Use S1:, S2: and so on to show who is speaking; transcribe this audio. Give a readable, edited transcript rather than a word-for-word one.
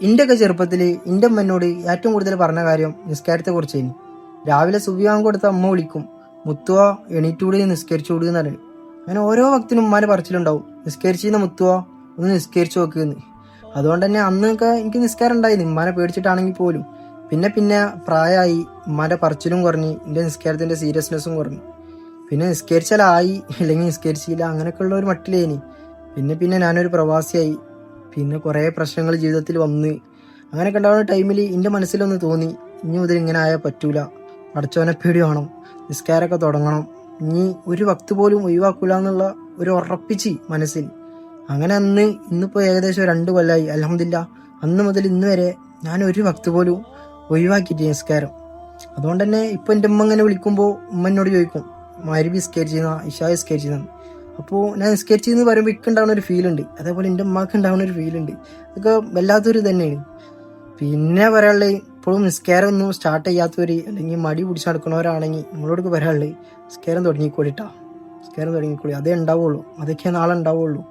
S1: ഒക്കെ ചെറുപ്പത്തിൽ എൻ്റെ അമ്മ എന്നോട് ഏറ്റവും കൂടുതൽ പറഞ്ഞ കാര്യം നിസ്കാരത്തെ കുറിച്ചേനി. രാവിലെ സുബിയാൻ കൊടുത്ത അമ്മ വിളിക്കും, മുത്തുവ എണീറ്റൂടി നിസ്കരിച്ചൂടി എന്ന് പറഞ്ഞു. അങ്ങനെ ഓരോ ഭക്തിനും ഉമ്മാനെ പറച്ചിലുണ്ടാവും, നിസ്കരിച്ചിരുന്ന മുത്തുവ ഒന്ന് നിസ്കരിച്ചു നോക്കുന്ന്. അതുകൊണ്ട് തന്നെ അന്നൊക്കെ എനിക്ക് നിസ്കാരം ഉണ്ടായിരുന്നു, ഉമ്മാനെ പേടിച്ചിട്ടാണെങ്കിൽ പോലും. പിന്നെ പിന്നെ പ്രായമായി, ഉമ്മാന്റെ പറച്ചിലും കുറഞ്ഞ്, എൻ്റെ നിസ്കാരത്തിന്റെ സീരിയസ്നെസ്സും കുറഞ്ഞു. പിന്നെ നിസ്കരിച്ചാലായി, അല്ലെങ്കിൽ നിസ്കരിച്ചില്ല, അങ്ങനെയൊക്കെ ഉള്ള ഒരു മട്ടിലേനി. പിന്നെ പിന്നെ ഞാനൊരു പ്രവാസിയായി. പിന്നെ കുറേ പ്രശ്നങ്ങൾ ജീവിതത്തിൽ വന്ന് അങ്ങനെയൊക്കെ ഉണ്ടാവുന്ന ടൈമിൽ എൻ്റെ മനസ്സിലൊന്ന് തോന്നി, ഇനി മുതൽ ഇങ്ങനെ ആയാൽ പറ്റൂല, പടച്ചോനെ പേടി വേണം, നിസ്കാരമൊക്കെ തുടങ്ങണം, ഇനി ഒരു വക്ത് പോലും ഒഴിവാക്കൂല എന്നുള്ള ഒരു ഉറപ്പിച്ച് മനസ്സിൽ. അങ്ങനെ ഇന്നിപ്പോൾ ഏകദേശം 2 കൊല്ലമായി അൽഹംദുലില്ലാ. അന്ന് മുതൽ ഇന്ന് വരെ ഞാൻ ഒരു വക്ത് പോലും ഒഴിവാക്കിയിട്ട് നിസ്കാരം. അതുകൊണ്ട് തന്നെ ഇപ്പം എൻ്റെ ഉമ്മ ഇങ്ങനെ വിളിക്കുമ്പോൾ ഉമ്മ എന്നോട് ചോദിക്കും, മഗ്‌രിബ് നിസ്കരിച്ചിരുന്ന, ഇശാ നിസ്കരിച്ചിരുന്ന. അപ്പോൾ ഞാൻ നിസ്കരിച്ചെന്ന് പറയുമ്പോൾ എനിക്ക് ഉണ്ടാകുന്ന ഒരു ഫീലുണ്ട്, അതേപോലെ എൻ്റെ ഉമ്മാക്ക് ഉണ്ടാകുന്ന ഒരു ഫീലുണ്ട്. ഇതൊക്കെ വല്ലാത്തൊരു തന്നെയാണ്. പിന്നെ പറയാനുള്ളത്, ഇപ്പോഴും നിസ്കാരം ഒന്നും സ്റ്റാർട്ട് ചെയ്യാത്തവർ അല്ലെങ്കിൽ മടി പിടിച്ച് നടക്കുന്നവരാണെങ്കിൽ നമ്മളോടൊക്കെ പറയാനുള്ളത്, നിസ്കാരം തുടങ്ങിക്കോളിട്ടാ, നിസ്കാരം തുടങ്ങിക്കോളി. അതേ ഉണ്ടാവുള്ളൂ, അതൊക്കെ നാളെ ഉണ്ടാവുള്ളൂ.